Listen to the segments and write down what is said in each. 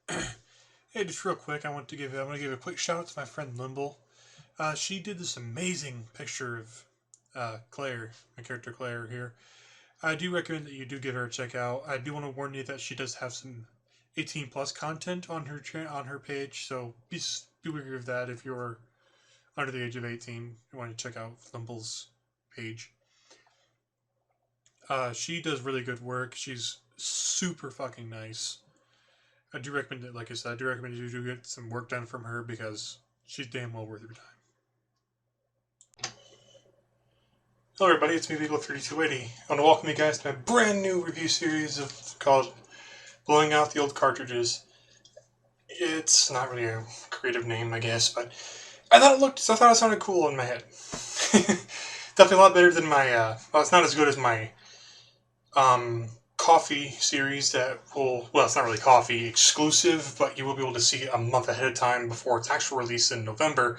Hey, just real quick, I want to give a quick shout out to my friend Limble. She did this amazing picture of Claire, my character Claire here. I do recommend that you do give her a check out. I do want to warn you that she does have some 18 plus content on her page, so be wary of that if you're under the age of 18. You want to check out Limble's page. She does really good work. She's super fucking nice. I do recommend it. Like I said, I do recommend you do get some work done from her because she's damn well worth your time. Hello, everybody. It's me, Beagle3280. I want to welcome you guys to my brand new review series called "Blowing Out the Old Cartridges." It's not really a creative name, I guess, but I thought it sounded cool in my head. Definitely a lot better than my. Well, it's not as good as my coffee series it's not really coffee exclusive, but you will be able to see it a month ahead of time before its actual release in November.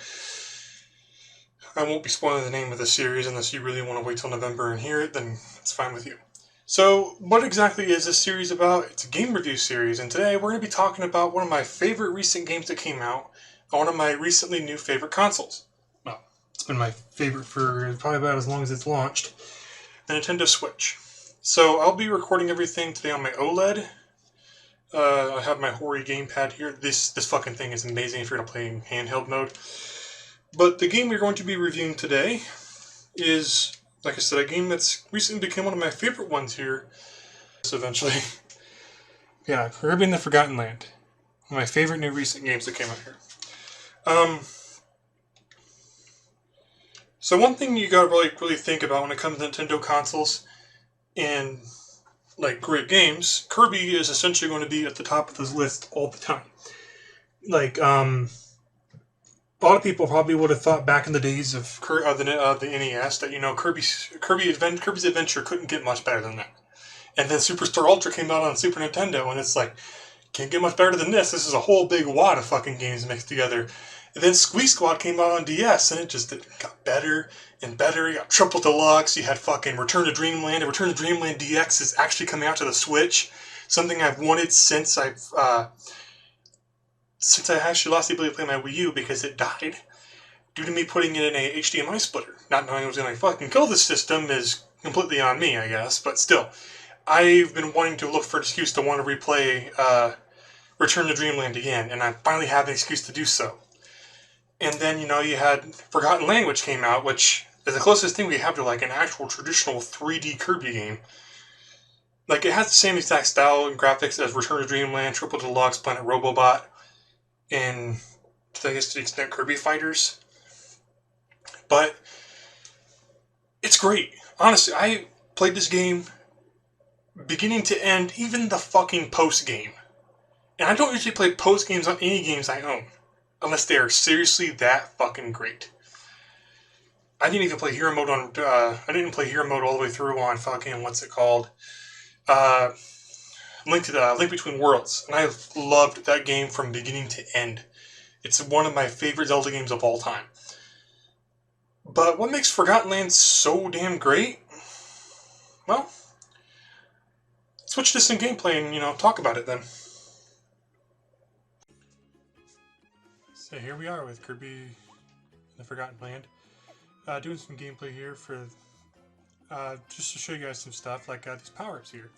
I won't be spoiling the name of the series unless you really want to wait till November and hear it, then it's fine with you. So, what exactly is this series about? It's a game review series, and today we're going to be talking about one of my favorite recent games that came out on one of my recently new favorite consoles. Well, it's been my favorite for probably about as long as it's launched, the Nintendo Switch. So, I'll be recording everything today on my OLED. I have my Hori gamepad here. This fucking thing is amazing if you're going to play in handheld mode. But the game we're going to be reviewing today is, like I said, a game that's recently become one of my favorite ones here. So eventually, yeah, Kirby in the Forgotten Land. One of my favorite new recent games that came out here. So one thing you gotta really think about when it comes to Nintendo consoles and like great games, Kirby is essentially going to be at the top of this list all the time. Like, a lot of people probably would have thought back in the days of the NES that Kirby's Adventure couldn't get much better than that. And then Superstar Ultra came out on Super Nintendo, and it's like, can't get much better than this. This is a whole big wad of fucking games mixed together. And then Squeeze Squad came out on DS, and it just got better and better. You got Triple Deluxe. You had fucking Return to Dreamland. And Return to Dreamland DX is actually coming out to the Switch. Something I've wanted since I actually lost the ability to play my Wii U because it died due to me putting it in a HDMI splitter. Not knowing it was going to fucking kill the system is completely on me, I guess. But still, I've been wanting to look for an excuse to want to replay Return to Dreamland again, and I finally have an excuse to do so. And then, you had Forgotten Language came out, which is the closest thing we have to like an actual traditional 3D Kirby game. Like, it has the same exact style and graphics as Return to Dreamland, Triple Deluxe, Planet Robobot, and I guess to the extent Kirby Fighters. But it's great. Honestly, I played this game beginning to end, even the fucking post game. And I don't usually play post games on any games I own, unless they are seriously that fucking great. I didn't even play hero mode on. I didn't play hero mode all the way through on fucking what's it called? Link Between Worlds, and I loved that game from beginning to end. It's one of my favorite Zelda games of all time. But what makes Forgotten Lands so damn great? Well, switch to some gameplay and talk about it then. So here we are with Kirby the Forgotten Land. Doing some gameplay here for just to show you guys some stuff like these power-ups here.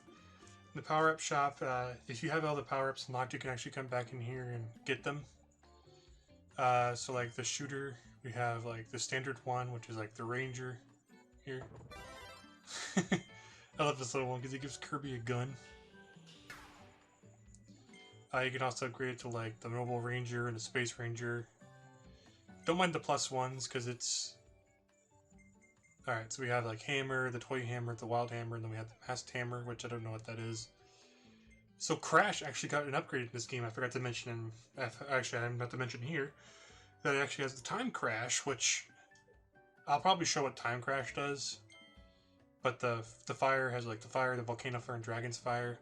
In the power-up shop, if you have all the power-ups unlocked, you can actually come back in here and get them. So like the shooter, we have like the standard one, which is like the ranger here. I love this little one because it gives Kirby a gun. You can also upgrade it to like the Mobile Ranger and the Space Ranger. Don't mind the plus ones because it's... Alright, so we have like Hammer, the Toy Hammer, the Wild Hammer, and then we have the Masked Hammer, which I don't know what that is. So Crash actually got an upgrade in this game. I forgot to mention, actually I'm about to mention here, that it actually has the Time Crash, which I'll probably show what Time Crash does. But the fire has like the fire, the Volcano Fire, and Dragon's Fire.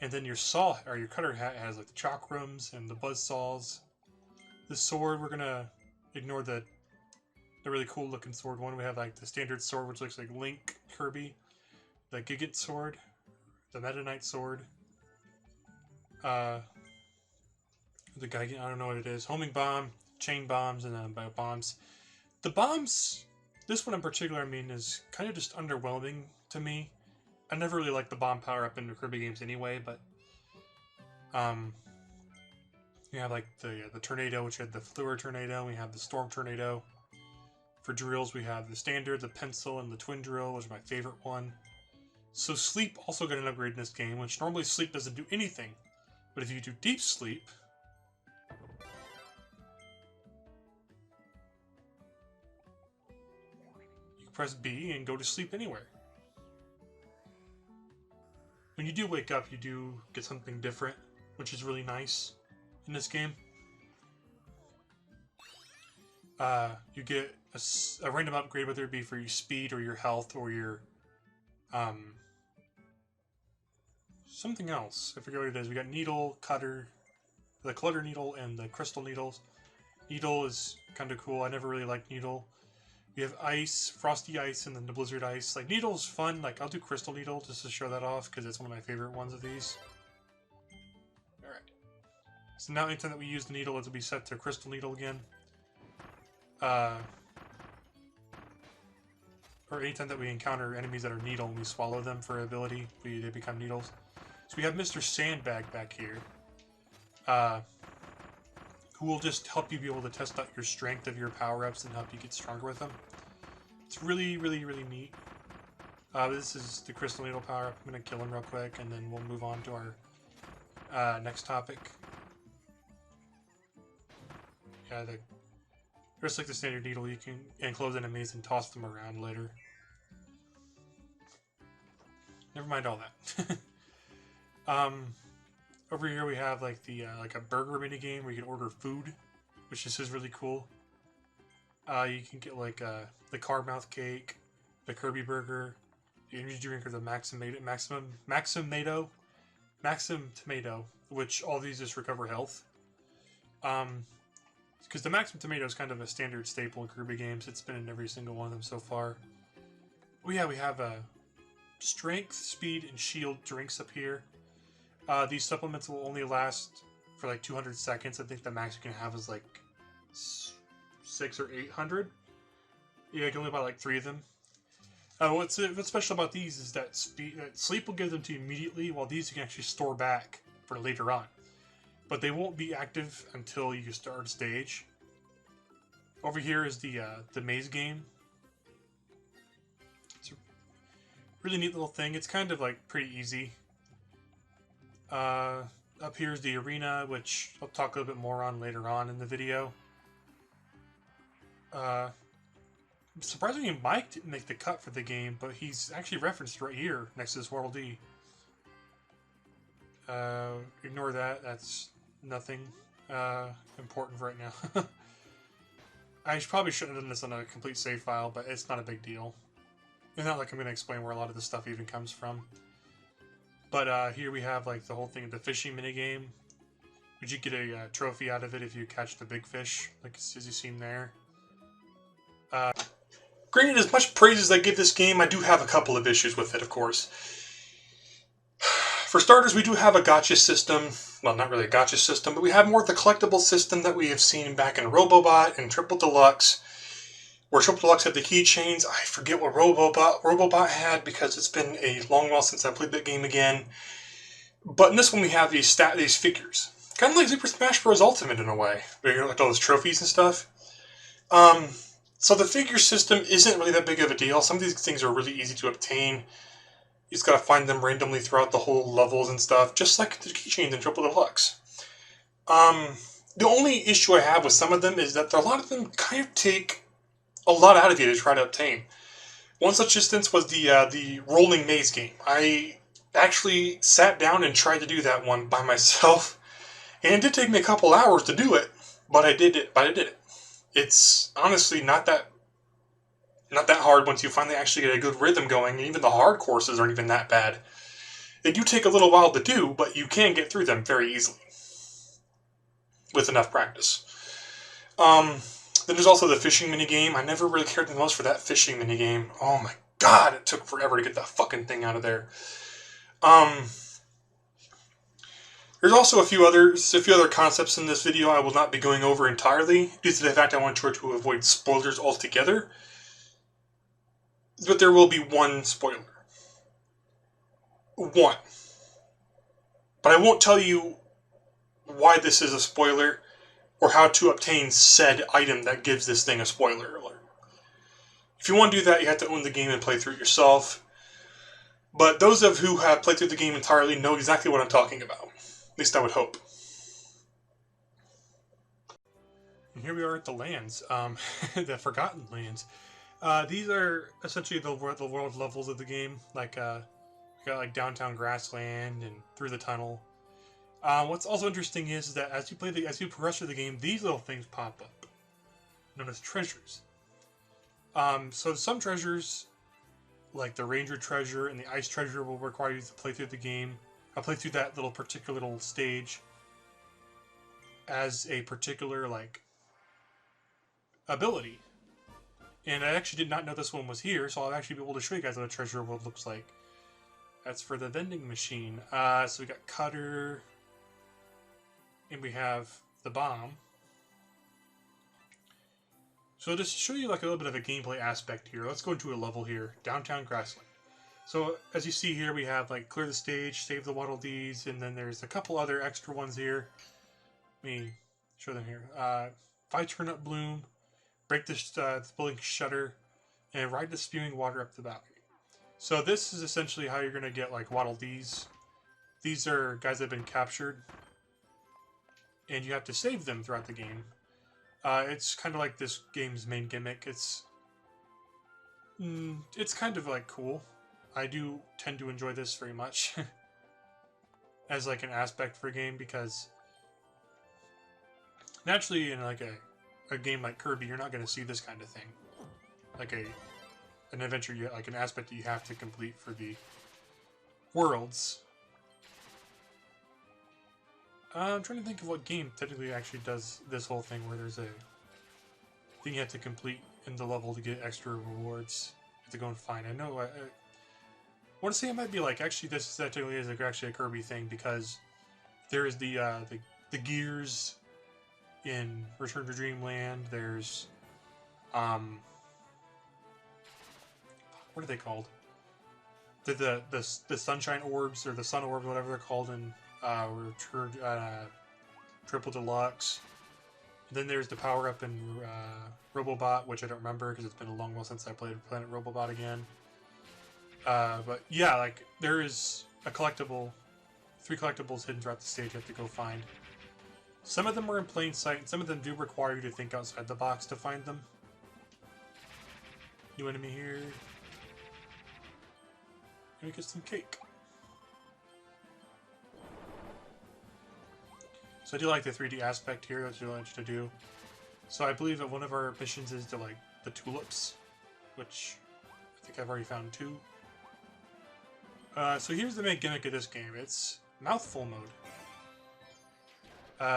And then your saw, or your cutter hat has like the chakrams and the buzz saws. The sword, we're gonna ignore the really cool looking sword one. We have like the standard sword, which looks like Link Kirby. The Gigant sword. The Meta Knight sword. The guy, I don't know what it is. Homing bomb, chain bombs, and then bombs. The bombs, this one in particular, I mean, is kind of just underwhelming to me. I never really liked the bomb power up in the Kirby games anyway, but we have like the tornado, which had the fluid tornado. We have the storm tornado. For drills, we have the standard, the pencil, and the twin drill, which is my favorite one. So sleep also got an upgrade in this game, which normally sleep doesn't do anything. But if you do deep sleep, you can press B and go to sleep anywhere. When you do wake up, you do get something different, which is really nice in this game. You get a random upgrade, whether it be for your speed or your health or your something else. I forget what it is. We got needle, cutter, the clutter needle, and the crystal needles. Needle is kind of cool. I never really liked needle. We have ice, frosty ice, and then the blizzard ice. Like, needle's fun. Like, I'll do crystal needle just to show that off because it's one of my favorite ones of these. Alright. So now anytime that we use the needle, it'll be set to crystal needle again. Or anytime that we encounter enemies that are needle and we swallow them for ability, they become needles. So we have Mr. Sandbag back here, who will just help you be able to test out your strength of your power-ups and help you get stronger with them. It's really, really, really neat. This is the Crystal Needle power-up. I'm going to kill him real quick, and then we'll move on to our next topic. Yeah, just like the standard needle, you can enclose enemies and toss them around later. Never mind all that. Over here we have like like a burger mini game where you can order food, which this is really cool. You can get like the carb mouth cake, the Kirby burger, the energy drink, or the Maxim Tomato, which all these just recover health. Because the Maxim Tomato is kind of a standard staple in Kirby games. It's been in every single one of them so far. Oh yeah, we have strength, speed, and shield drinks up here. These supplements will only last for like 200 seconds. I think the max you can have is like 600 or 800. Yeah, you can only buy like 3 of them. What's special about these is that sleep will give them to you immediately, while these you can actually store back for later on. But they won't be active until you start a stage. Over here is the maze game. It's a really neat little thing. It's kind of like pretty easy. Up here is the arena, which I'll talk a little bit more on later on in the video. Surprisingly, Mike didn't make the cut for the game, but he's actually referenced right here next to this World D. Ignore that. That's nothing important right now. I probably shouldn't have done this on a complete save file, but it's not a big deal. It's not like I'm going to explain where a lot of this stuff even comes from. But here we have like the whole thing of the fishing minigame. Would you get a trophy out of it if you catch the big fish, like as you seen there? Granted, as much praise as I give this game, I do have a couple of issues with it, of course. For starters, we do have a gacha system. Well, not really a gacha system, but we have more of the collectible system that we have seen back in Robobot and Triple Deluxe, where Triple Deluxe had the keychains. I forget what Robobot had because it's been a long while since I played that game again. But in this one, we have these figures, kind of like Super Smash Bros. Ultimate in a way, where you like all those trophies and stuff. So the figure system isn't really that big of a deal. Some of these things are really easy to obtain. You just gotta find them randomly throughout the whole levels and stuff, just like the keychains in Triple Deluxe. The only issue I have with some of them is that a lot of them kind of take a lot out of you to try to obtain. One such instance was the rolling maze game. I actually sat down and tried to do that one by myself, and it did take me a couple hours to do it, but I did it. It's honestly not that hard once you finally actually get a good rhythm going. Even the hard courses aren't even that bad. They do take a little while to do, but you can get through them very easily with enough practice. Then there's also the fishing minigame. I never really cared the most for that fishing minigame. Oh my god, it took forever to get that fucking thing out of there. There's also a few other concepts in this video I will not be going over entirely, due to the fact I want to try to avoid spoilers altogether. But there will be one spoiler. One. But I won't tell you why this is a spoiler, or how to obtain said item that gives this thing a spoiler alert. If you want to do that, you have to own the game and play through it yourself. But those of who have played through the game entirely know exactly what I'm talking about. At least I would hope. And here we are at the lands, the Forgotten Lands. These are essentially the world levels of the game. Like, we got like downtown grassland and through the tunnel. What's also interesting is that as you progress through the game, these little things pop up, known as treasures. So some treasures, like the Ranger treasure and the Ice treasure, will require you to play through the game. Play through that particular little stage as a particular like ability. And I actually did not know this one was here, so I'll actually be able to show you guys what a treasure world looks like. That's for the vending machine. So we got Cutter, and we have the bomb. So just to show you like a little bit of a gameplay aspect here, let's go into a level here, Downtown Grassland. So as you see here, we have like clear the stage, save the Waddle Dees, and then there's a couple other extra ones here. Let me show them here. Fight Turnip Bloom, break the building shutter, and ride the spewing water up the valley. So this is essentially how you're going to get like Waddle Dees. These are guys that have been captured, and you have to save them throughout the game. It's kind of like this game's main gimmick. It's kind of like cool. I do tend to enjoy this very much as like an aspect for a game, because naturally in like a game like Kirby, you're not going to see this kind of thing. Like an adventure, like an aspect that you have to complete for the worlds. I'm trying to think of what game technically actually does this whole thing where there's a thing you have to complete in the level to get extra rewards. You have to go and find. I know. I want to say it might be like, actually this technically is actually a Kirby thing, because there is the gears in Return to Dreamland. There's what are they called? The sunshine orbs, or the sun orbs, whatever they're called in Return Triple Deluxe. And then there's the power up in Robobot, which I don't remember because it's been a long while since I played Planet Robobot again. But yeah, like there is a collectible, 3 collectibles hidden throughout the stage you have to go find. Some of them are in plain sight, and some of them do require you to think outside the box to find them. New enemy here. Let me get some cake. So I do like the 3D aspect here. That's what I want you to do. So I believe that one of our missions is to like the tulips, which I think I've already found 2. So here's the main gimmick of this game. It's mouthful mode.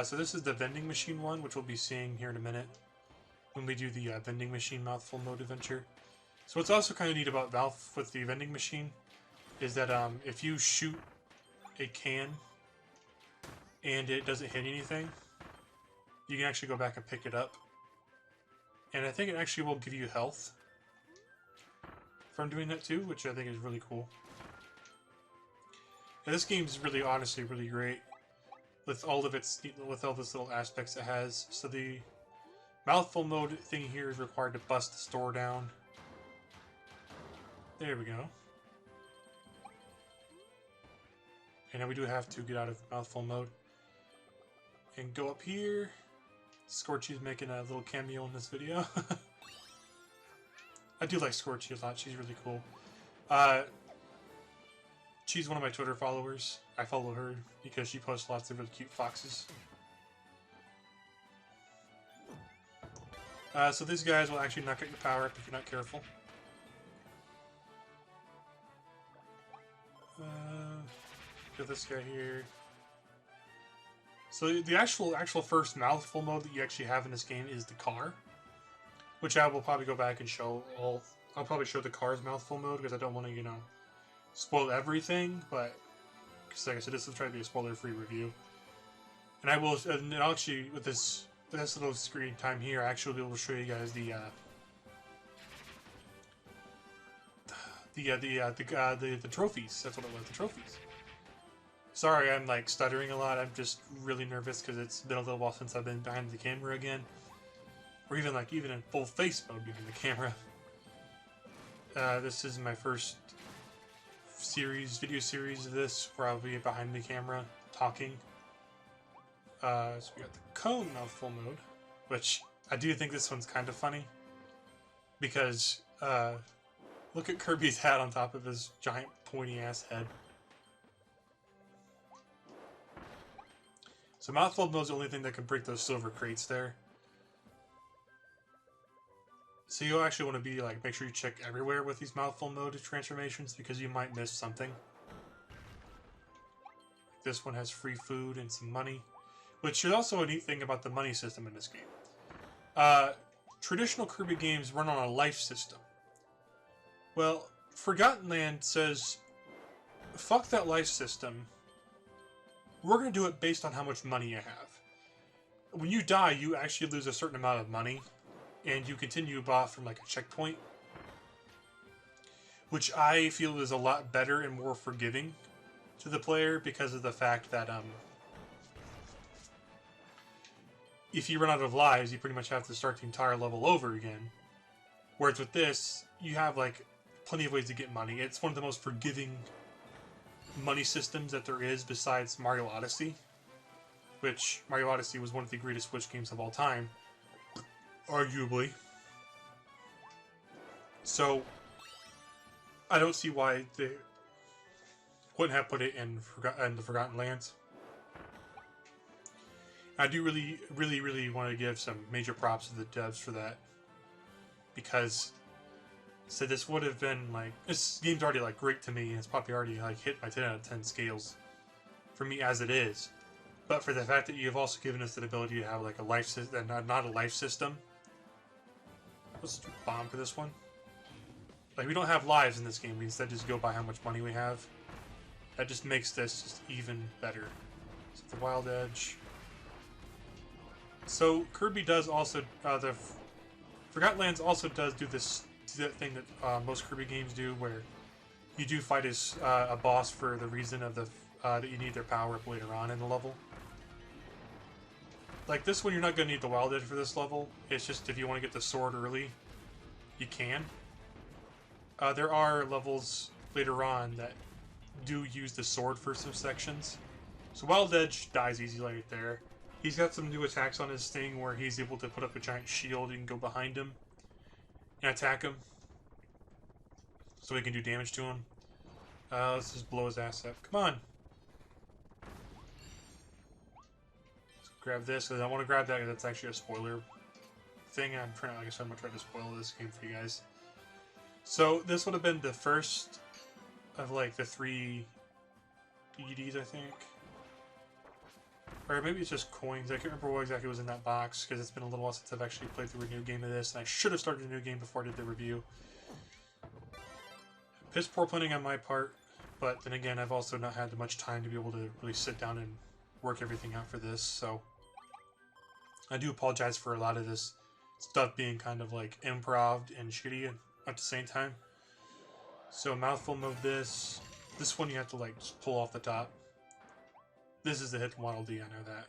So this is the vending machine one, which we'll be seeing here in a minute when we do the vending machine mouthful mode adventure. So what's also kind of neat about with the vending machine is that if you shoot a can and it doesn't hit anything, you can actually go back and pick it up. And I think it actually will give you health from doing that too, which I think is really cool. And this game is really, honestly, really great with all of its little aspects it has. So the mouthful mode thing here is required to bust the store down. There we go. And now we do have to get out of mouthful mode and go up here. Scorchy's making a little cameo in this video. I do like Scorchy a lot. She's really cool. She's one of my Twitter followers. I follow her because she posts lots of really cute foxes. So these guys will actually knock out your power up if you're not careful. Get this guy here. So the actual first mouthful mode that you actually have in this game is the car, which I will probably go back and show all. I'll probably show the car's mouthful mode because I don't want to, spoil everything. But because like I said, this will try to be a spoiler-free review. And I will, and I'll actually, with this little screen time here, I actually will be able to show you guys the trophies. That's what it was, the trophies. Sorry, I'm like stuttering a lot. I'm just really nervous because it's been a little while since I've been behind the camera again, or even in full face mode behind the camera. This is my first video series of this, where I'll be behind the camera talking. So we got the cone mouthful mode, which I do think this one's kind of funny because look at Kirby's hat on top of his giant pointy ass head. So mouthful mode is the only thing that can break those silver crates there. So you'll actually want to be like, make sure you check everywhere with these mouthful mode transformations because you might miss something. This one has free food and some money, which is also a neat thing about the money system in this game. Traditional Kirby games run on a life system. Well, Forgotten Land says, fuck that life system. We're going to do it based on how much money you have. When you die, you actually lose a certain amount of money, and you continue off from like a checkpoint, which I feel is a lot better and more forgiving to the player because of the fact that if you run out of lives, you pretty much have to start the entire level over again. Whereas with this, you have like plenty of ways to get money. It's one of the most forgiving money systems that there is besides Mario Odyssey, which Mario Odyssey was one of the greatest Switch games of all time, arguably. So I don't see why they wouldn't have put it in the Forgotten Lands. I do really want to give some major props to the devs for that, because so this would have been like, this game's already like great to me, and its popularity like hit my 10 out of 10 scales for me as it is. But for the fact that you've also given us the ability to have like a life system, not a life system. Let's do bomb for this one. Like, we don't have lives in this game, we instead just go by how much money we have. That just makes this just even better. So the Wild Edge. So Kirby does also, the Forgotten Lands also does do that thing that most Kirby games do, where you do fight as a boss for the reason of that you need their power up later on in the level. Like this one, you're not going to need the Wild Edge for this level. It's just if you want to get the sword early, you can. There are levels later on that do use the sword for some sections. So Wild Edge dies easy right there. He's got some new attacks on his thing where he's able to put up a giant shield and go behind him and attack him, so he can do damage to him. Let's just blow his ass up. Come on! Let's grab this, because I want to grab that because that's actually a spoiler thing. I'm trying, like I said, I'm going to try to spoil this game for you guys. So this would have been the first of like the 3 DVDs, I think. Or maybe it's just coins. I can't remember what exactly was in that box, because it's been a little while since I've actually played through a new game of this, and I should have started a new game before I did the review. Piss poor planning on my part, but then again, I've also not had much time to be able to really sit down and work everything out for this, so I do apologize for a lot of this stuff being kind of like improv and shitty at the same time. So mouthful mode this one you have to like just pull off the top. This is the hit Waddle Dee, I know that.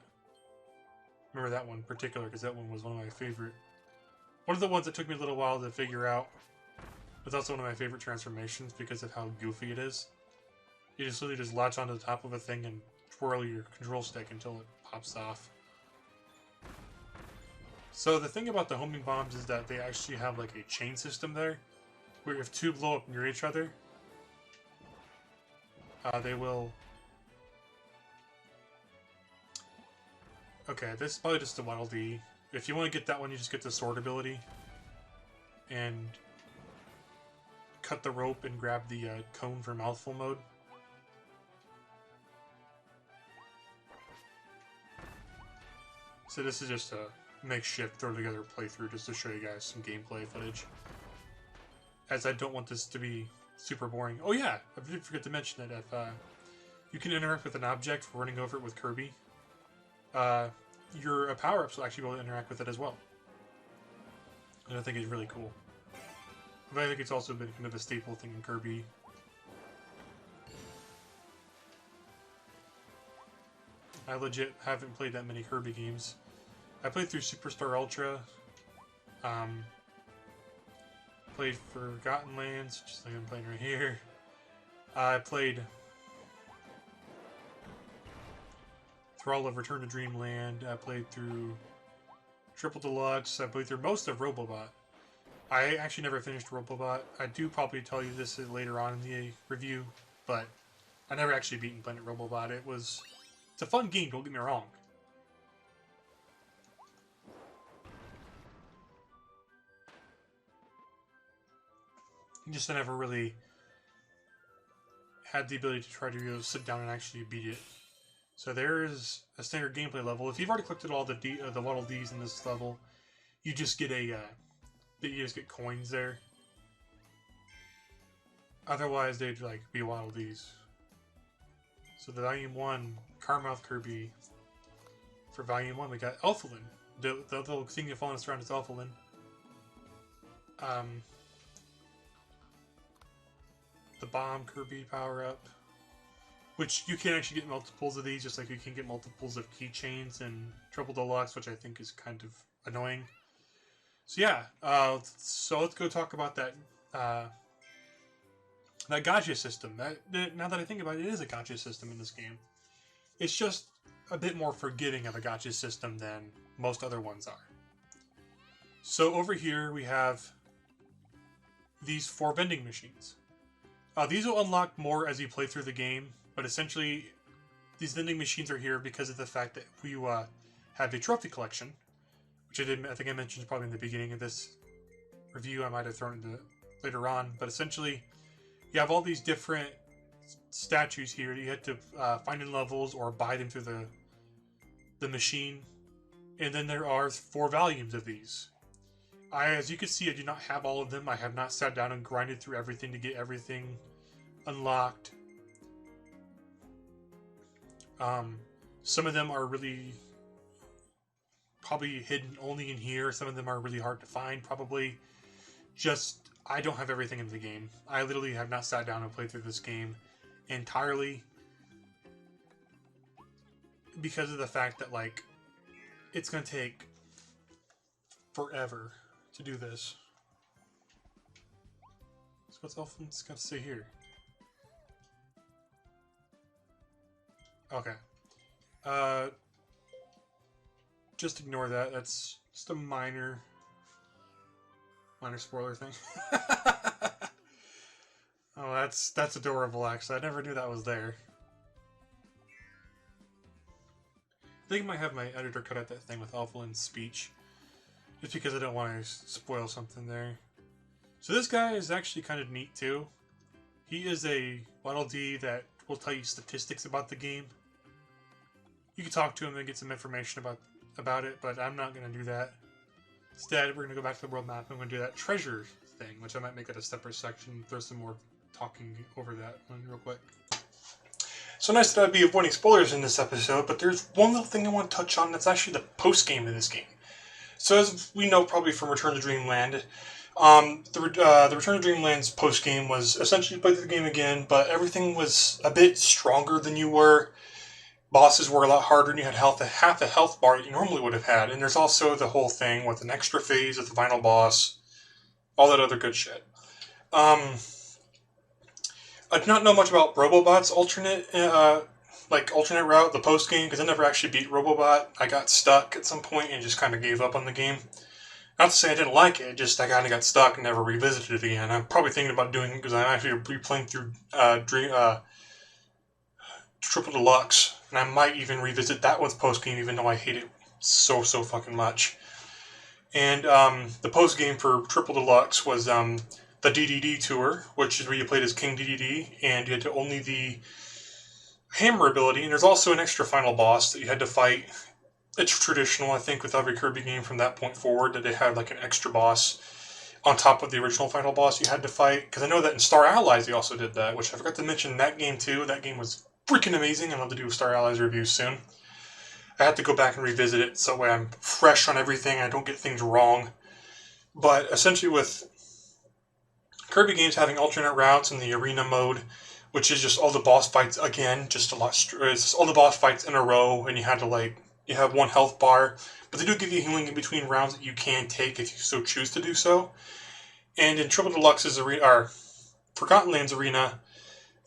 Remember that one in particular, because that one was one of my favorite. One of the ones that took me a little while to figure out. It's also one of my favorite transformations because of how goofy it is. You just literally just latch onto the top of a thing and twirl your control stick until it pops off. So the thing about the homing bombs is that they actually have like a chain system there, where if 2 blow up near each other, they will... Okay, this is probably just the Waddle Dee. If you want to get that one, you just get the sword ability. And cut the rope and grab the cone for mouthful mode. So this is just a makeshift throw together playthrough just to show you guys some gameplay footage, as I don't want this to be super boring. Oh yeah, I did forget to mention that if you can interact with an object for running over it with Kirby. your power-ups will actually be able to interact with it as well. And I think it's really cool. But I think it's also been kind of a staple thing in Kirby. I legit haven't played that many Kirby games. I played through Superstar Ultra. Played Forgotten Lands, just like I'm playing right here. I played Thrall of Return to Dreamland. I played through Triple Deluxe. I played through most of Robobot. I actually never finished Robobot. I do probably tell you this later on in the review, but I never actually beaten Planet Robobot. It's a fun game, don't get me wrong. Just I never really had the ability to try to sit down and actually beat it. So there's a standard gameplay level. If you've already collected all the Waddle Dees in this level, you just get coins there. Otherwise, they'd like be Waddle Dees. So the Volume 1 Carmouth Kirby. For Volume 1, we got Elfilin. The little thing that follows us around is Elfilin. The Bomb Kirby power-up. Which you can actually get multiples of these, just like you can get multiples of keychains in Triple Deluxe, which I think is kind of annoying. So yeah, so let's go talk about that that gacha system. Now that I think about it, it is a gacha system in this game. It's just a bit more forgiving of a gacha system than most other ones are. So over here we have these 4 vending machines. These will unlock more as you play through the game, but essentially these vending machines are here because of the fact that we have a trophy collection, which I think I mentioned probably in the beginning of this review. I might have thrown into later on, but essentially you have all these different statues here that you have to find in levels or buy them through the machine, and then there are 4 volumes of these. As you can see, I do not have all of them. I have not sat down and grinded through everything to get everything unlocked. Some of them are really probably hidden only in here. Some of them are really hard to find, probably. Just, I don't have everything in the game. I literally have not sat down and played through this game entirely because of the fact that, like, it's going to take forever to do this. So what's Elflin's got to say here? Okay. Just ignore that. That's just a minor spoiler thing. Oh, that's adorable, actually. I never knew that was there. I think I might have my editor cut out that thing with Elflin's speech, just because I don't want to spoil something there. So this guy is actually kind of neat too. He is a Waddle Dee that will tell you statistics about the game. You can talk to him and get some information about it, but I'm not going to do that. Instead, we're going to go back to the world map and we're going to do that treasure thing, which I might make it a separate section, throw some more talking over that one real quick. So nice that I'd be avoiding spoilers in this episode, but there's one little thing I want to touch on that's actually the post-game of this game. So as we know probably from Return to Dreamland, the Return to Dreamland's post-game was essentially play the game again, but everything was a bit stronger than you were. Bosses were a lot harder, and you had half the health bar that you normally would have had. And there's also the whole thing with an extra phase of the final boss, all that other good shit. I do not know much about Robobot's alternate route, the post game, because I never actually beat Robobot. I got stuck at some point and just kind of gave up on the game. Not to say I didn't like it, just I kind of got stuck and never revisited it again. I'm probably thinking about doing it because I'm actually replaying through Triple Deluxe, and I might even revisit that with post game, even though I hate it so fucking much. And the post game for Triple Deluxe was the DDD tour, which is where you played as King DDD, and you had to only the hammer ability. And there's also an extra final boss that you had to fight. It's traditional, I think, with every Kirby game from that point forward, that they had like an extra boss on top of the original final boss you had to fight. Because I know that in Star Allies they also did that, which I forgot to mention that game too. That game was freaking amazing. I'd love to do a Star Allies review soon. I had to go back and revisit it so that way I'm fresh on everything. I don't get things wrong. But essentially, with Kirby games having alternate routes in the arena mode, which is just all the boss fights again, just a lot. It's just all the boss fights in a row, and you had to you have one health bar, but they do give you healing in between rounds that you can take if you so choose to do so. And in Triple Deluxe's arena, or Forgotten Lands arena,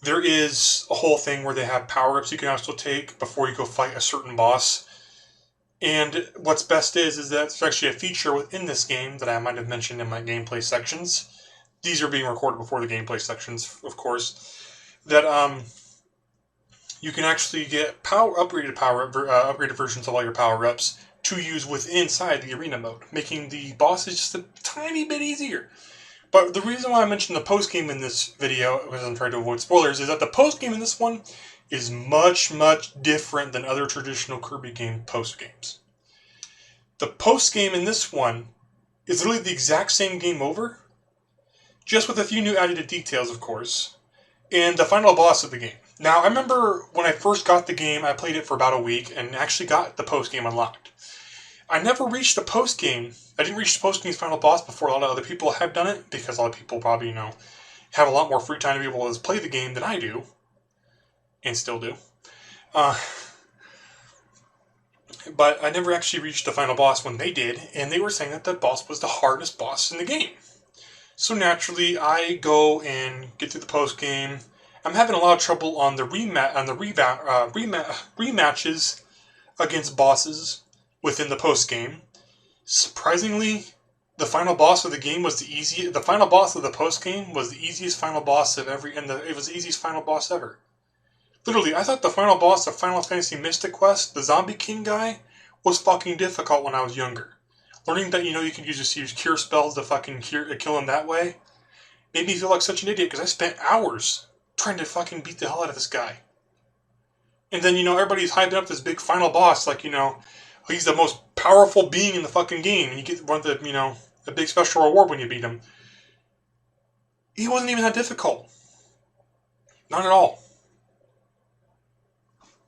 there is a whole thing where they have power-ups you can also take before you go fight a certain boss. And what's best is that there's actually a feature within this game that I might have mentioned in my gameplay sections. These are being recorded before the gameplay sections, of course. That you can actually get upgraded versions of all your power-ups to use inside the arena mode, making the bosses just a tiny bit easier. But the reason why I mentioned the post-game in this video, because I'm trying to avoid spoilers, is that the post-game in this one is much, much different than other traditional Kirby game post-games. The post-game in this one is literally the exact same game over, just with a few new added details, of course, and the final boss of the game. Now, I remember when I first got the game, I played it for about a week, and actually got the post-game unlocked. I never reached the post-game. I didn't reach the post-game's final boss before a lot of other people have done it, because a lot of people probably, have a lot more free time to be able to play the game than I do, and still do. But I never actually reached the final boss when they did, and they were saying that the boss was the hardest boss in the game. So naturally, I go and get through the post-game. I'm having a lot of trouble on the rematches against bosses within the post-game. Surprisingly, the final boss of the game was the easiest. The final boss of the post-game was the easiest final boss of it was the easiest final boss ever. Literally, I thought the final boss of Final Fantasy Mystic Quest, the Zombie King guy, was fucking difficult when I was younger. Learning that, you can just use cure spells to fucking kill him that way made me feel like such an idiot, because I spent hours trying to fucking beat the hell out of this guy. And then, everybody's hyping up this big final boss, like, he's the most powerful being in the fucking game, and you get one of the, a big special reward when you beat him. He wasn't even that difficult. Not at all.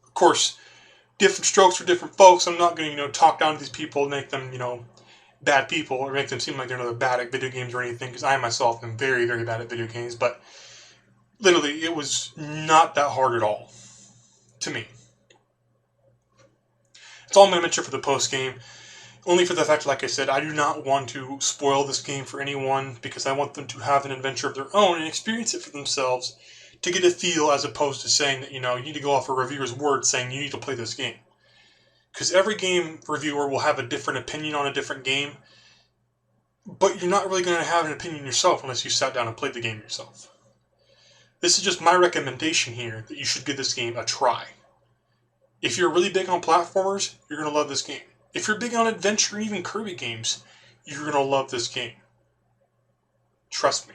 Of course, different strokes for different folks. I'm not going to, talk down to these people and make them, bad people, or make them seem like they're bad at video games or anything, because I myself am very, very bad at video games, but literally, it was not that hard at all. To me. That's all I'm going to mention for the post-game. Only for the fact, like I said, I do not want to spoil this game for anyone, because I want them to have an adventure of their own and experience it for themselves to get a feel, as opposed to saying that, you need to go off a reviewer's word saying you need to play this game. Because every game reviewer will have a different opinion on a different game, but you're not really going to have an opinion yourself unless you sat down and played the game yourself. This is just my recommendation here, that you should give this game a try. If you're really big on platformers, you're going to love this game. If you're big on adventure, even Kirby games, you're going to love this game. Trust me.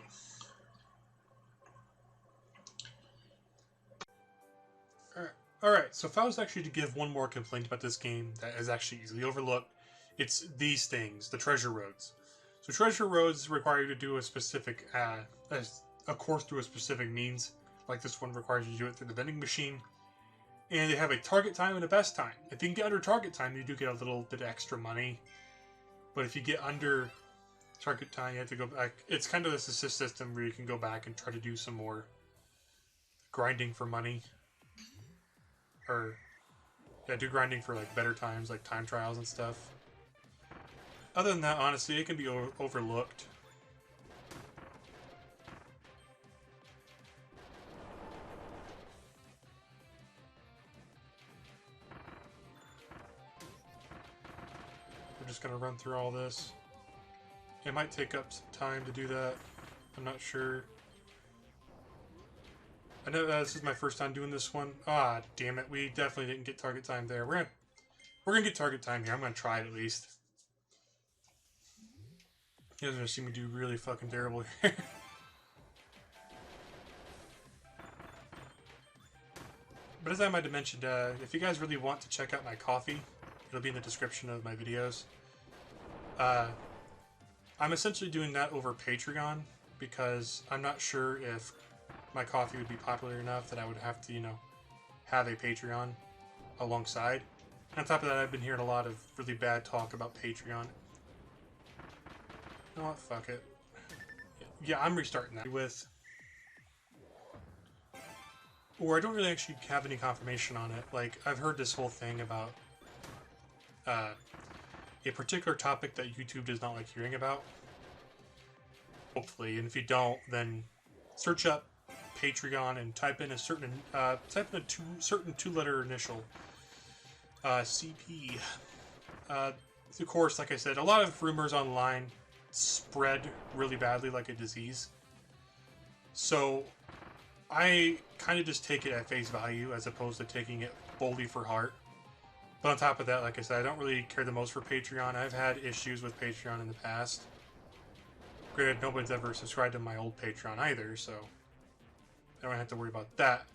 Alright, so if I was actually to give one more complaint about this game that is actually easily overlooked, it's these things, the treasure roads. So treasure roads require you to do a specific, a course through a specific means. Like this one requires you to do it through the vending machine. And they have a target time and a best time. If you can get under target time, you do get a little bit extra money. But if you get under target time, you have to go back. It's kind of this assist system where you can go back and try to do some more grinding for money. Or, yeah, do grinding for better times, like time trials and stuff. Other than that, honestly, it can be overlooked. We're just going to run through all this. It might take up some time to do that. I'm not sure. I know this is my first time doing this one. Ah, damn it. We definitely didn't get target time there. We're gonna get target time here. I'm gonna try it at least. You guys are gonna see me do really fucking terrible here. But as I might have mentioned, if you guys really want to check out my coffee, it'll be in the description of my videos. I'm essentially doing that over Patreon, because I'm not sure if my coffee would be popular enough that I would have to, have a Patreon alongside. On top of that, I've been hearing a lot of really bad talk about Patreon. You know what? Fuck it. Yeah, I'm restarting that with... Or I don't really actually have any confirmation on it. Like, I've heard this whole thing about a particular topic that YouTube does not like hearing about. Hopefully, and if you don't, then search up Patreon and type in a certain certain two-letter initial, CP. Of course, like I said, a lot of rumors online spread really badly like a disease. So I kind of just take it at face value as opposed to taking it boldly for heart. But on top of that, like I said, I don't really care the most for Patreon. I've had issues with Patreon in the past. Granted, nobody's ever subscribed to my old Patreon either, so I don't have to worry about that.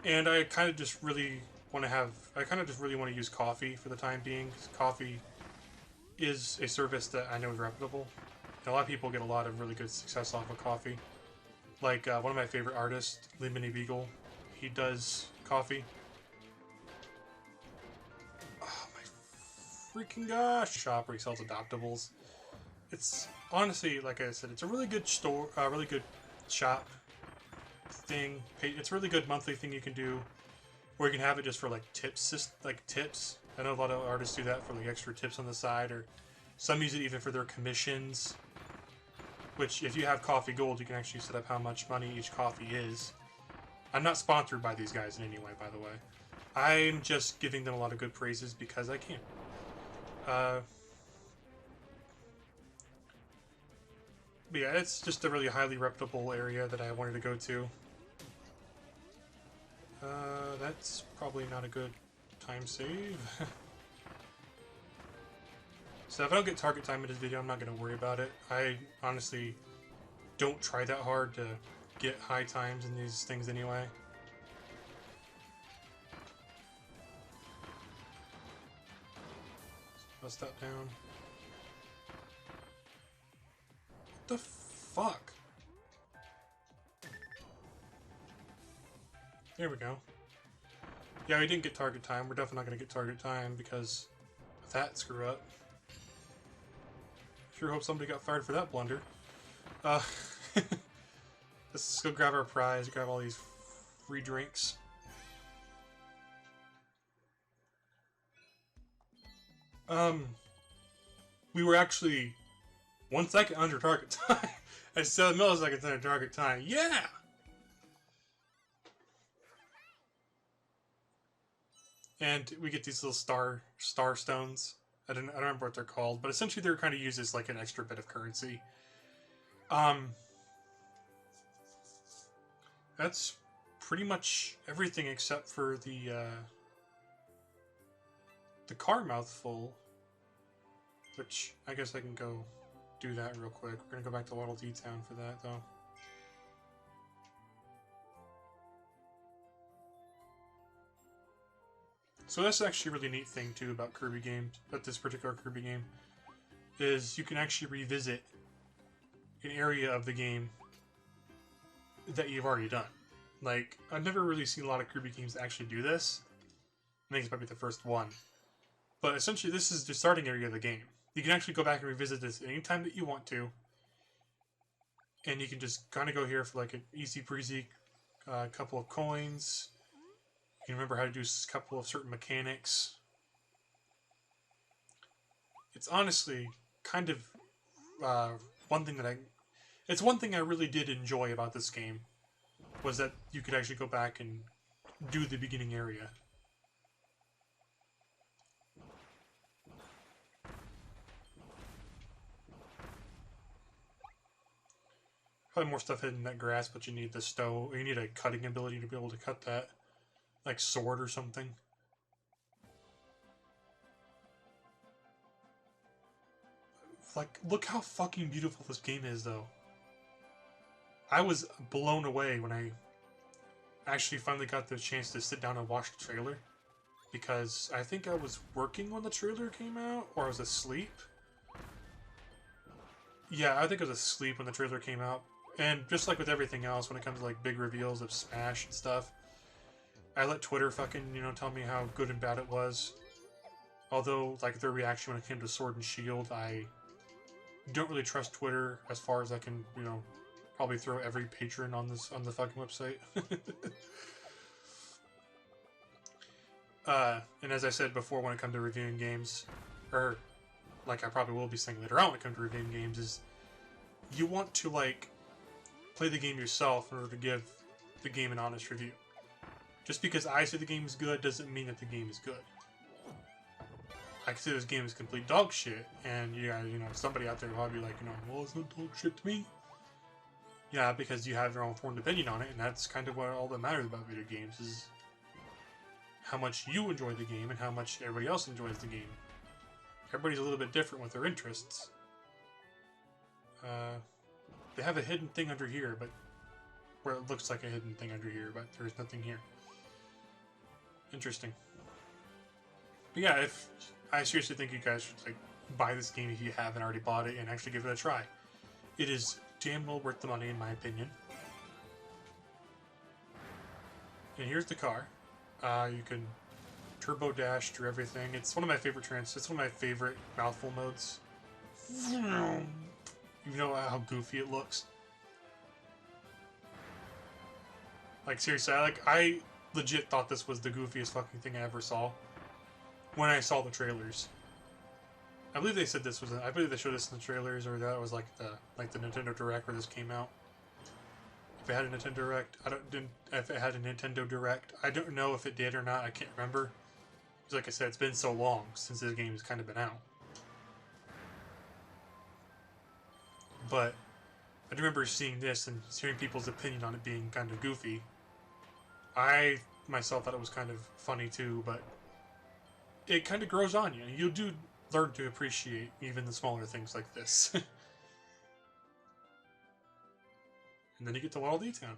And I kind of just really want to use Coffee for the time being. Coffee is a service that I know is reputable. And a lot of people get a lot of really good success off of Coffee. Like one of my favorite artists, Lemony Beagle, he does Coffee. Oh my freaking gosh! Shop where he sells adoptables. It's honestly, like I said, it's a really good store, really good shop thing. It's a really good monthly thing you can do, where you can have it just for like tips, I know a lot of artists do that for like extra tips on the side, or some use it even for their commissions. Which, if you have Coffee Gold, you can actually set up how much money each coffee is. I'm not sponsored by these guys in any way, by the way. I'm just giving them a lot of good praises because I can. But yeah, it's just a really highly reputable area that I wanted to go to. That's probably not a good time save. So if I don't get target time in this video, I'm not going to worry about it. I honestly don't try that hard to get high times in these things anyway. Bust that down. What the fuck? There we go. Yeah, we didn't get target time. We're definitely not going to get target time because of that screw up. Sure hope somebody got fired for that blunder. Let's go grab our prize, grab all these free drinks. We were actually 1 second under target time. And 7 milliseconds under target time. Yeah! And we get these little star stones. I don't remember what they're called, but essentially they're kind of used as like an extra bit of currency. That's pretty much everything except for the car mouthful, which I guess I can go do that real quick. We're gonna go back to Waddle Dee Town for that though. So that's actually a really neat thing too about Kirby games, about this particular Kirby game, is you can actually revisit an area of the game that you've already done. Like, I've never really seen a lot of Kirby games actually do this. I think it's probably the first one. But essentially this is the starting area of the game. You can actually go back and revisit this anytime that you want to. And you can just kind of go here for like an easy breezy couple of coins. You can remember how to do a couple of certain mechanics. It's honestly kind of one thing I really did enjoy about this game, was that you could actually go back and do the beginning area. Probably more stuff hidden in that grass, but you need the stove. You need a cutting ability to be able to cut that. Like sword or something. Like, look how fucking beautiful this game is, though. I was blown away when I actually finally got the chance to sit down and watch the trailer. Because I think I was working when the trailer came out, or I was asleep. Yeah, I think I was asleep when the trailer came out. And just like with everything else, when it comes to like big reveals of Smash and stuff, I let Twitter fucking, tell me how good and bad it was. Although, like, their reaction when it came to Sword and Shield, I don't really trust Twitter as far as I can, you know, probably throw every patron on the fucking website. And as I said before, when it comes to reviewing games, or like I probably will be saying later on when it comes to reviewing games, is you want to, like, play the game yourself in order to give the game an honest review. Just because I say the game is good doesn't mean that the game is good. I can say this game is complete dog shit, and you know, somebody out there will probably be like, you know, well, it's not dog shit to me. Yeah, because you have your own formed opinion on it, and that's kind of what all that matters about video games, is how much you enjoy the game and how much everybody else enjoys the game. Everybody's a little bit different with their interests. They have a hidden thing under here, but where it looks like a hidden thing under here, but there's nothing here. Interesting. But yeah, I seriously think you guys should, like, buy this game if you haven't already bought it and actually give it a try. It is damn well worth the money, in my opinion. And here's the car. You can turbo dash through everything. It's one of my favorite It's one of my favorite mouthful modes. You know how goofy it looks. Like, seriously, I legit thought this was the goofiest fucking thing I ever saw when I saw the trailers. I believe they said this was. I believe they showed this in the trailers, or that was like the Nintendo Direct where this came out. If it had a Nintendo Direct, if it had a Nintendo Direct, I don't know if it did or not. I can't remember. Because, like I said, it's been so long since this game has kind of been out. But I do remember seeing this and hearing people's opinion on it being kind of goofy. I myself thought it was kind of funny too, but it kind of grows on you. You do learn to appreciate even the smaller things like this. And then you get to Waddle Dee Town.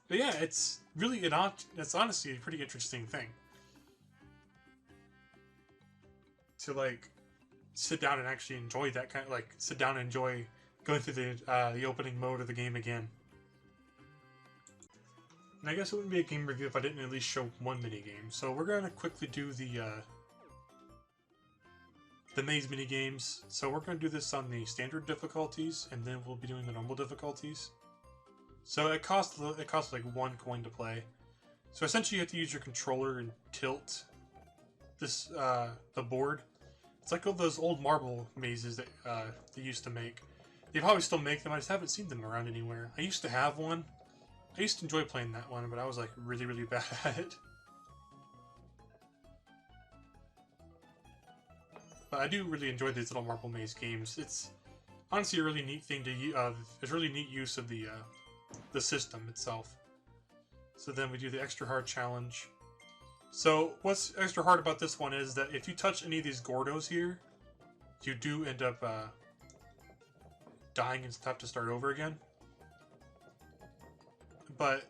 But yeah, it's really it's honestly a pretty interesting thing to, like, sit down and actually enjoy that kind of, like, sit down and enjoy going through the opening mode of the game again. And I guess it wouldn't be a game review if I didn't at least show one minigame. So we're gonna quickly do the maze minigames. So we're gonna do this on the standard difficulties, and then we'll be doing the normal difficulties. So it costs like 1 coin to play. So essentially, you have to use your controller and tilt this the board. It's like all those old marble mazes that they used to make. They probably still make them. I just haven't seen them around anywhere. I used to have one. I used to enjoy playing that one, but I was, like, really, really bad at it. But I do really enjoy these little marble maze games. It's honestly a really neat thing to it's really neat use of the system itself. So then we do the extra hard challenge. So what's extra hard about this one is that if you touch any of these Gordos here, you do end up dying and have to start over again. But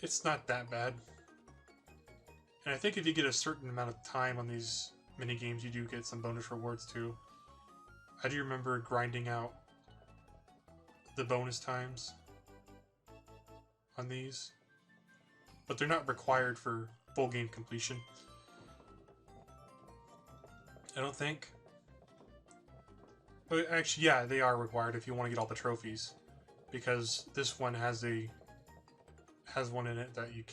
it's not that bad. And I think if you get a certain amount of time on these minigames, you do get some bonus rewards too. I do remember grinding out the bonus times on these, but they're not required for full game completion, I don't think. But actually, yeah, they are required if you want to get all the trophies, because this one has one in it that you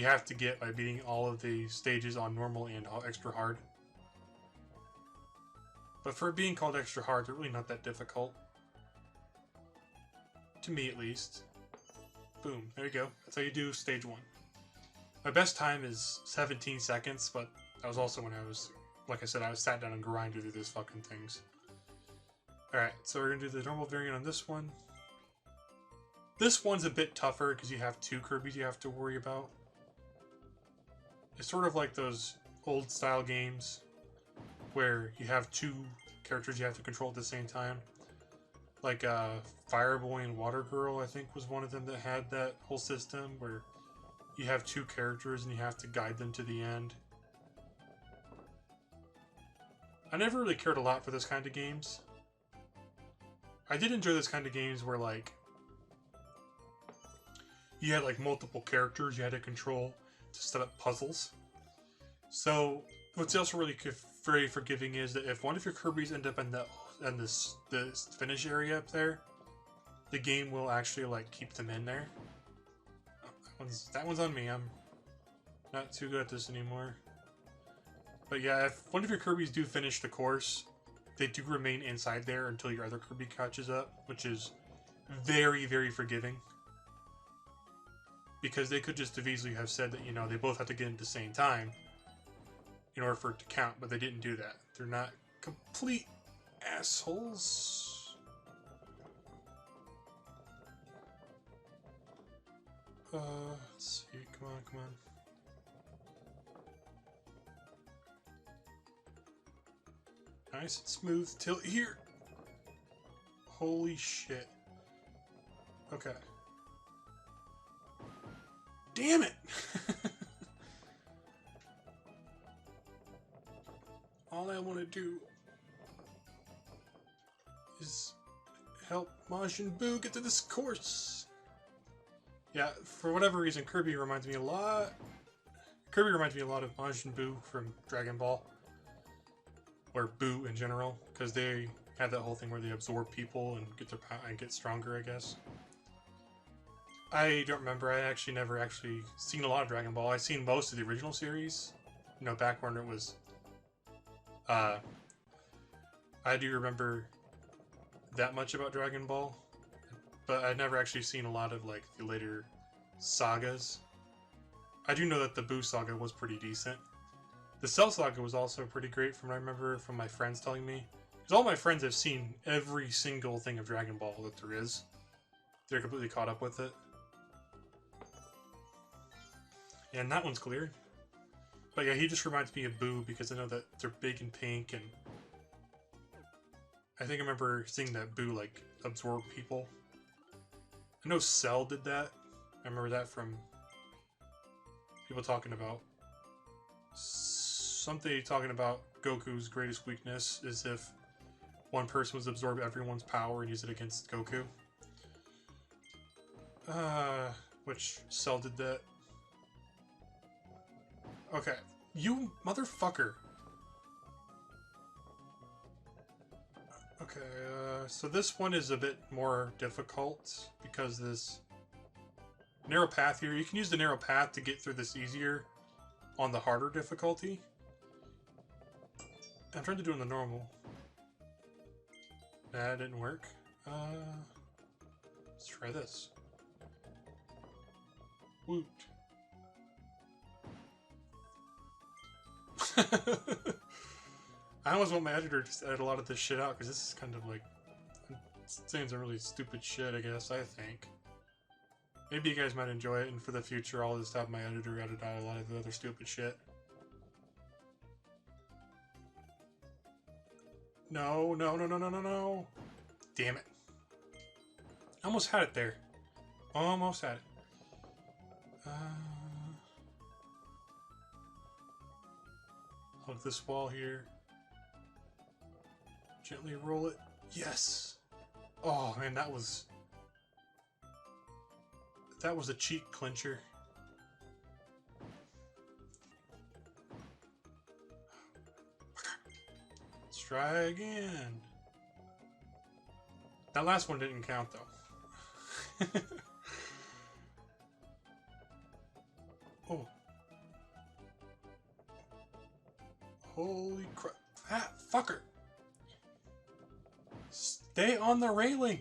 have to get by beating all of the stages on normal and extra hard. But for being called extra hard, they're really not that difficult. To me, at least. Boom, there you go. That's how you do stage 1. My best time is 17 seconds, but that was also when I was, like I said, I was sat down and grinded through these fucking things. Alright, so we're going to do the normal variant on this one. This one's a bit tougher because you have 2 Kirbys you have to worry about. It's sort of like those old style games where you have 2 characters you have to control at the same time. Like Fire Boy and Water Girl, I think, was one of them that had that whole system where you have 2 characters and you have to guide them to the end. I never really cared a lot for this kind of games. I did enjoy this kind of games where, like, you had, like, multiple characters you had to control to set up puzzles. So what's also really very forgiving is that if one of your Kirby's end up in this finish area up there, the game will actually like keep them in there. Oh, that one's on me. I'm not too good at this anymore. But yeah, if one of your Kirby's do finish the course, they do remain inside there until your other Kirby catches up, which is very, very forgiving. Because they could just have easily have said that, you know, they both have to get in at the same time in order for it to count, but they didn't do that. They're not complete assholes. Let's see. Come on, come on. Nice and smooth till here. Holy shit. Okay. Damn it! All I want to do is help Majin Buu get to this course. Yeah, for whatever reason, Kirby reminds me a lot. Kirby reminds me a lot of Majin Buu from Dragon Ball, or Buu in general, because they have that whole thing where they absorb people and get their power and get stronger, I guess. I don't remember. I actually never actually seen a lot of Dragon Ball. I've seen most of the original series, you know, back when it was. I do remember that much about Dragon Ball, but I've never actually seen a lot of like the later sagas. I do know that the Buu saga was pretty decent. The Cell saga was also pretty great from what I remember from my friends telling me. Because all my friends have seen every single thing of Dragon Ball that there is. They're completely caught up with it. And that one's clear. But yeah, he just reminds me of Buu because I know that they're big and pink, and I think I remember seeing that Buu like absorb people. I know Cell did that. I remember that from people talking about something talking about Goku's greatest weakness is if one person was absorb everyone's power and use it against Goku. Which Cell did that. Okay, you motherfucker. Okay, so this one is a bit more difficult because this narrow path here, you can use the narrow path to get through this easier on the harder difficulty. I'm trying to do it on the normal. That didn't work. Let's try this. Woot. I almost want my editor to edit a lot of this shit out, because this is kind of like... I'm saying some really stupid shit, I guess, I think. Maybe you guys might enjoy it, and for the future I'll just have my editor edit out a lot of the other stupid shit. No, no, no, no, no, no, no! Damn it. Almost had it there. Almost had it. Hug this wall here. Gently roll it. Yes! Oh man, that was a cheek clincher. Let's try again. That last one didn't count though. Oh. Holy crap. Ah, fucker! Stay on the railing!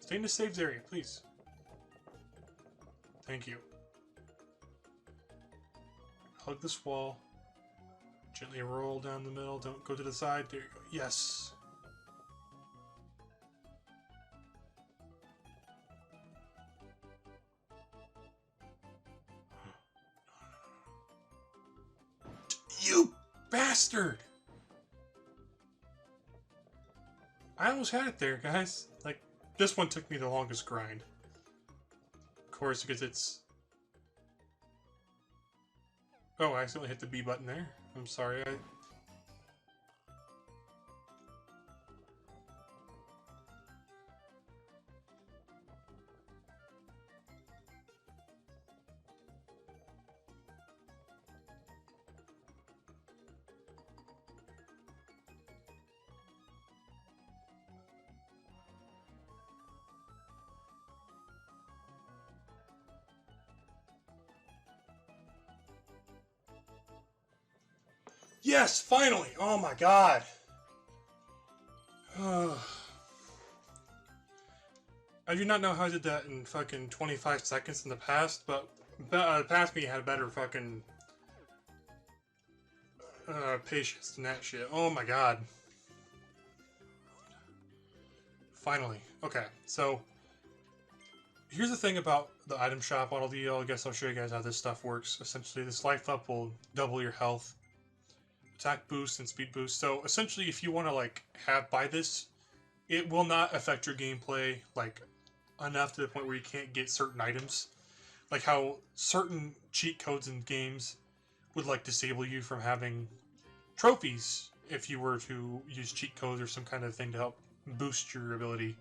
Stay in the saves area, please. Thank you. Hug this wall. Gently roll down the middle. Don't go to the side. There you go. Yes! You bastard! I almost had it there, guys. Like, this one took me the longest grind. Of course, because it's... Oh, I accidentally hit the B button there. I'm sorry, Yes, finally! Oh my god. I do not know how I did that in fucking 25 seconds in the past, but past me had better fucking patience than that shit. Oh my god. Finally. Okay, so here's the thing about the item shop auto deal. I guess I'll show you guys how this stuff works. Essentially, this life up will double your health, attack boost, and speed boost. So essentially, if you want to like buy this, it will not affect your gameplay like enough to the point where you can't get certain items. Like how certain cheat codes in games would like disable you from having trophies if you were to use cheat codes or some kind of thing to help boost your ability.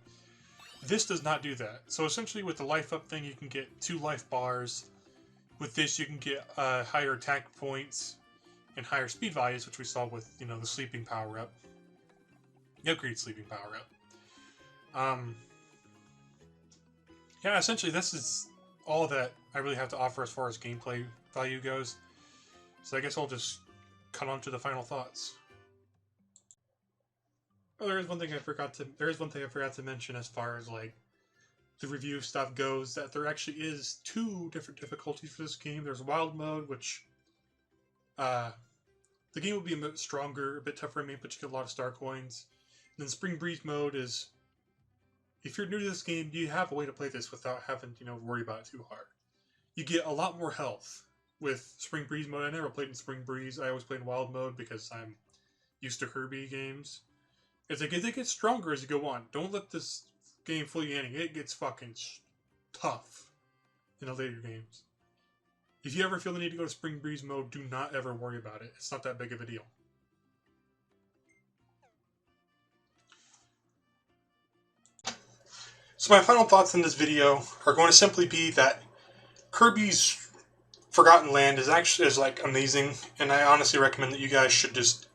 This does not do that. So essentially with the life up thing, you can get 2 life bars. With this, you can get higher attack points and higher speed values, which we saw with, you know, the sleeping power up. The upgraded sleeping power up. Yeah, essentially this is all that I really have to offer as far as gameplay value goes. So I guess I'll just cut on to the final thoughts. Oh, there is one thing I forgot to mention as far as like the review stuff goes, that there actually is 2 different difficulties for this game. There's wild mode, which the game will be a bit stronger, a bit tougher to main, but you get a lot of star coins. And then spring breeze mode is, if you're new to this game, you have a way to play this without having to, you know, worry about it too hard. You get a lot more health with spring breeze mode. I never played in spring breeze. I always played in wild mode because I'm used to Kirby games. They get stronger as you go on. Don't let this game fool you in. It gets fucking tough in the later games. If you ever feel the need to go to spring breeze mode, do not ever worry about it. It's not that big of a deal. So my final thoughts in this video are going to simply be that Kirby's Forgotten Land is like amazing, and I honestly recommend that you guys should just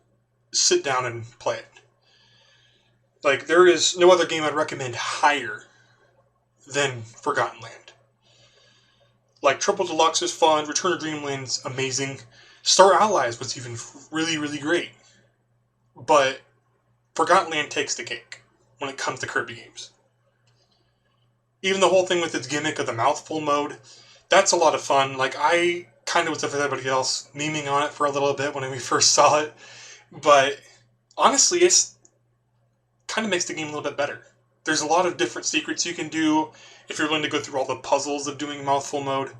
sit down and play it. Like, there is no other game I'd recommend higher than Forgotten Land. Like, Triple Deluxe is fun, Return of Dreamland's amazing, Star Allies was even really, really great. But Forgotten Land takes the cake when it comes to Kirby games. Even the whole thing with its gimmick of the mouthful mode, that's a lot of fun. Like, I kind of was with everybody else memeing on it for a little bit when we first saw it. But honestly, it's kind of makes the game a little bit better. There's a lot of different secrets you can do if you're willing to go through all the puzzles of doing mouthful mode.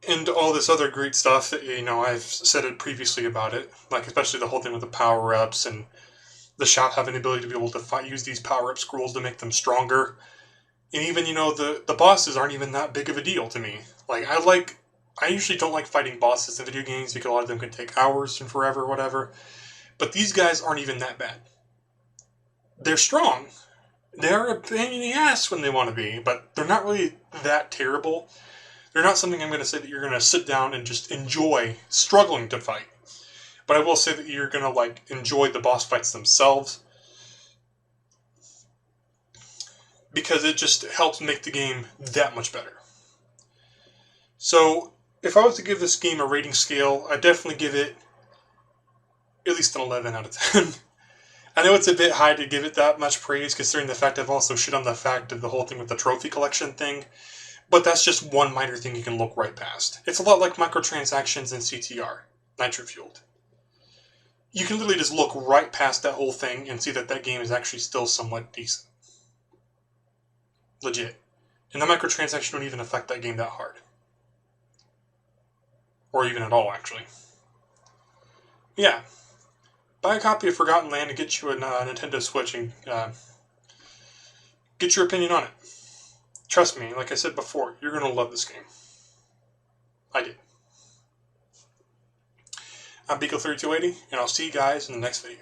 And all this other great stuff that, you know, I've said it previously about it. Like, especially the whole thing with the power-ups and the shop having the ability to be able to use these power-up scrolls to make them stronger. And even, you know, the bosses aren't even that big of a deal to me. Like, I usually don't like fighting bosses in video games because a lot of them can take hours and forever or whatever. But these guys aren't even that bad. They're strong. They're a pain in the ass when they want to be, but they're not really that terrible. They're not something I'm going to say that you're going to sit down and just enjoy struggling to fight. But I will say that you're going to, like, enjoy the boss fights themselves, because it just helps make the game that much better. So, if I was to give this game a rating scale, I'd definitely give it at least an 11 out of 10. I know it's a bit high to give it that much praise, considering the fact I've also shit on the fact of the whole thing with the trophy collection thing, but that's just one minor thing you can look right past. It's a lot like microtransactions in CTR, Nitro Fueled. You can literally just look right past that whole thing and see that that game is actually still somewhat decent. Legit. And the microtransaction don't even affect that game that hard. Or even at all, actually. Yeah. Buy a copy of Forgotten Land and get you a Nintendo Switch and get your opinion on it. Trust me, like I said before, you're going to love this game. I did. I'm Beagle3280, and I'll see you guys in the next video.